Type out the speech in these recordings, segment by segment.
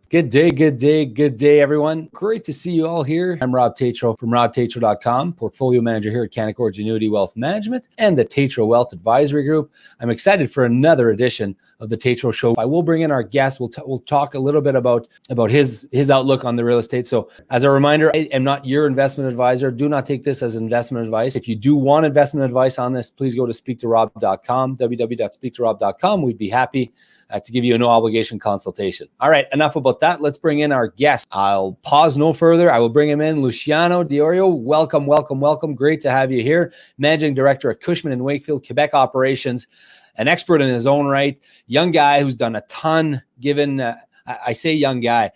Good day, good day, good day, everyone. Great to see you all here. I'm Rob Tatro from robtatro.com, portfolio manager here at Canaccord Genuity Wealth Management and the Tatro Wealth Advisory Group. I'm excited for another edition of the Tatro Show. I will bring in our guest. We'll talk a little bit about his outlook on the real estate. So as a reminder, I am not your investment advisor. Do not take this as investment advice. If you do want investment advice on this, please go to speaktorob.com, www.speaktorob.com. We'd be happy to give you a no obligation consultation. All right, enough about that. Let's bring in our guest. I'll pause no further. I will bring him in. Luciano Diorio, welcome, welcome, welcome. Great to have you here. Managing Director at Cushman in Wakefield, Quebec operations, an expert in his own right, young guy who's done a ton given, I say young guy,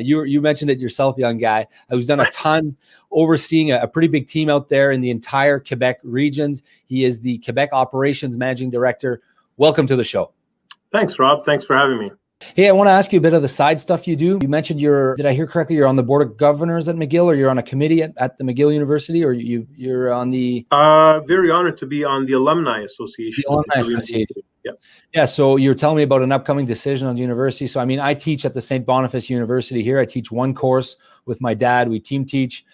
you mentioned it yourself, young guy, who's done a ton overseeing a pretty big team out there in the entire Quebec regions. He is the Quebec operations managing director. Welcome to the show. Thanks, Rob. Thanks for having me. Hey, I want to ask you a bit of the side stuff you do. You mentioned did I hear correctly, you're on the board of governors at McGill, or you're on a committee at the McGill University, or you're on the... Very honored to be on the Alumni Association. The Alumni Association. Yeah. Yeah, so you're telling me about an upcoming decision on the university. So, I mean, I teach at the St. Boniface University here. I teach one course with my dad. We team teach.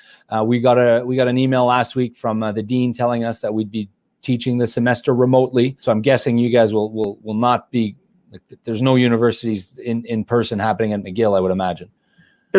We got an email last week from the dean telling us that we'd be teaching the semester remotely. So I'm guessing you guys will not be... There's no universities in person happening at McGill, I would imagine.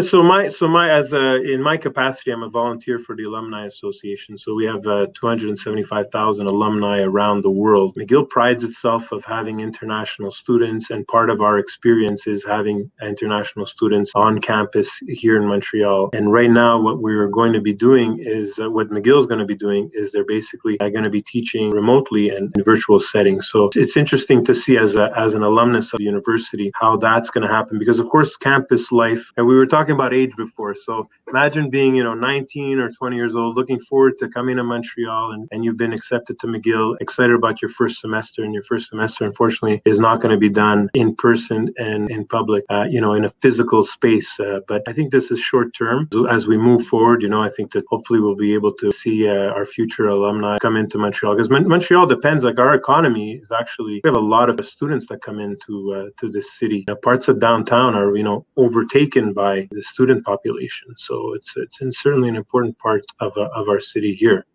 So in my capacity, I'm a volunteer for the Alumni Association. So we have 275,000 alumni around the world. McGill prides itself of having international students, and part of our experience is having international students on campus here in Montreal. And right now, what we're going to be doing is what McGill is going to be doing is they're basically going to be teaching remotely and in virtual settings. So it's interesting to see as an alumnus of the university how that's going to happen, because of course campus life, and we were talking about age before. So imagine being, 19 or 20 years old, looking forward to coming to Montreal, and you've been accepted to McGill, excited about your first semester, and your first semester, unfortunately, is not going to be done in person and in public, in a physical space. But I think this is short term. So as we move forward, I think that hopefully we'll be able to see our future alumni come into Montreal, because Montreal depends, like our economy is actually, we have a lot of students that come into to this city. Parts of downtown are, overtaken by the student population. So it's certainly an important part of our city here.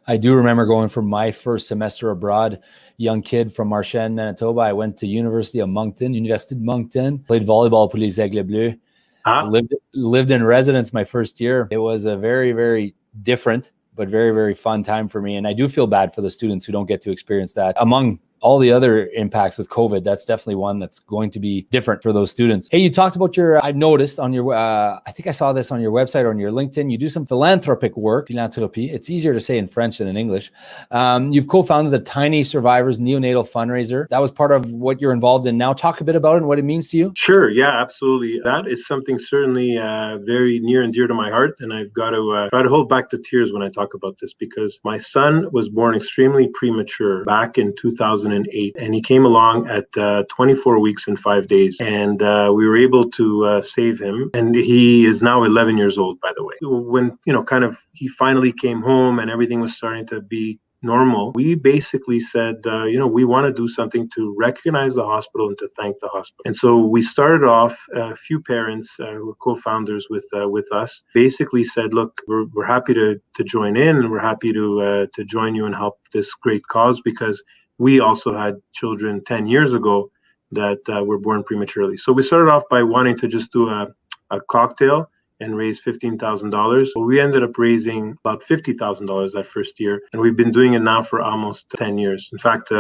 I do remember going for my first semester abroad, young kid from Marchand, Manitoba. I went to University de Moncton, played volleyball for les Aigles Bleus, lived in residence my first year. It was a very, very different, but very, very fun time for me. And I do feel bad for the students who don't get to experience that. Among all the other impacts with COVID, that's definitely one that's going to be different for those students. Hey, you talked about I've noticed on your, I think I saw this on your website or on your LinkedIn, you do some philanthropic work, Philanthropy. It's easier to say in French than in English. You've co-founded the Tiny Survivors Neonatal Fundraiser. That was part of what you're involved in now. Talk a bit about it and what it means to you. Sure. Yeah, absolutely. That is something certainly very near and dear to my heart. And I've got to try to hold back the tears when I talk about this, because my son was born extremely premature back in 2008, and he came along at 24 weeks and 5 days, and we were able to save him. And he is now 11 years old, by the way. When he finally came home and everything was starting to be normal, we basically said, we want to do something to recognize the hospital and to thank the hospital. And so we started off, a few parents who were co-founders with us, basically said, look, we're happy to join in, and we're happy to join you and help this great cause, because we also had children 10 years ago that were born prematurely. So we started off by wanting to just do a cocktail and raise $15,000. Well, we ended up raising about $50,000 that first year, and we've been doing it now for almost 10 years. In fact,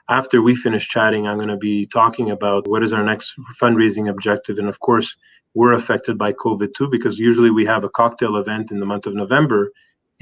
after we finish chatting, I'm going to be talking about what is our next fundraising objective. And of course, we're affected by COVID too, because usually we have a cocktail event in the month of November.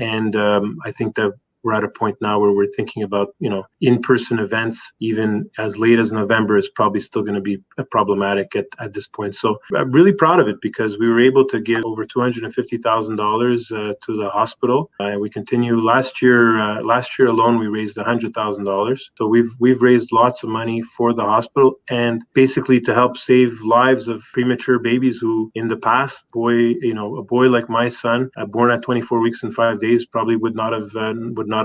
And I think that we're at a point now where we're thinking about, in-person events, even as late as November, is probably still going to be problematic at this point. So I'm really proud of it, because we were able to give over $250,000 to the hospital. And we continue. Last year alone, we raised $100,000. So we've raised lots of money for the hospital, and basically to help save lives of premature babies who, in the past, a boy like my son, born at 24 weeks and 5 days, probably would not have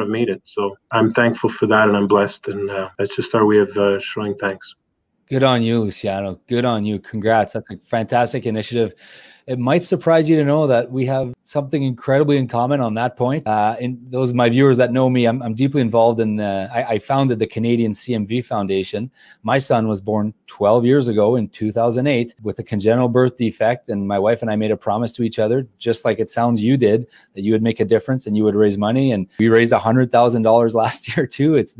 made it. So I'm thankful for that, and I'm blessed, and that's just our way of showing thanks. Good on you, Luciano. Good on you. Congrats. That's a fantastic initiative. It might surprise you to know that we have something incredibly in common on that point. In those of my viewers that know me, I'm deeply involved in, I founded the Canadian CMV Foundation. My son was born 12 years ago in 2008 with a congenital birth defect. And my wife and I made a promise to each other, just like it sounds you did, that you would make a difference and you would raise money. And we raised $100,000 last year too. It's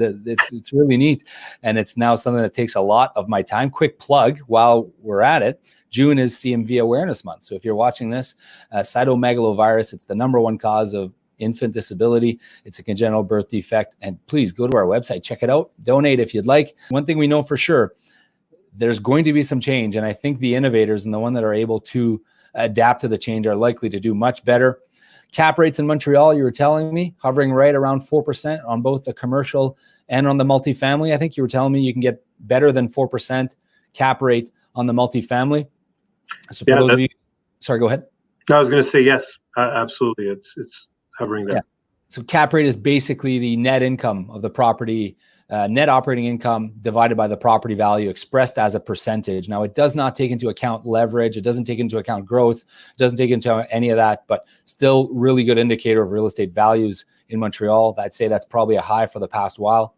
really neat. And it's now something that takes a lot of my time. Quick plug while we're at it. June is CMV Awareness Month. So if you're watching this, cytomegalovirus, it's the #1 cause of infant disability. It's a congenital birth defect. And please go to our website, check it out, donate if you'd like. One thing we know for sure, there's going to be some change. And I think the innovators and the one that are able to adapt to the change are likely to do much better. Cap rates in Montreal, you were telling me, hovering right around 4% on both the commercial and on the multifamily. I think you were telling me you can get better than 4% cap rate on the multifamily. So for those of you, sorry, go ahead. No, I was going to say yes, absolutely. It's hovering there. Yeah. So cap rate is basically the net income of the property, net operating income divided by the property value expressed as a percentage. Now, it does not take into account leverage. It doesn't take into account growth. It doesn't take into any of that, but still really good indicator of real estate values in Montreal. I'd say that's probably a high for the past while.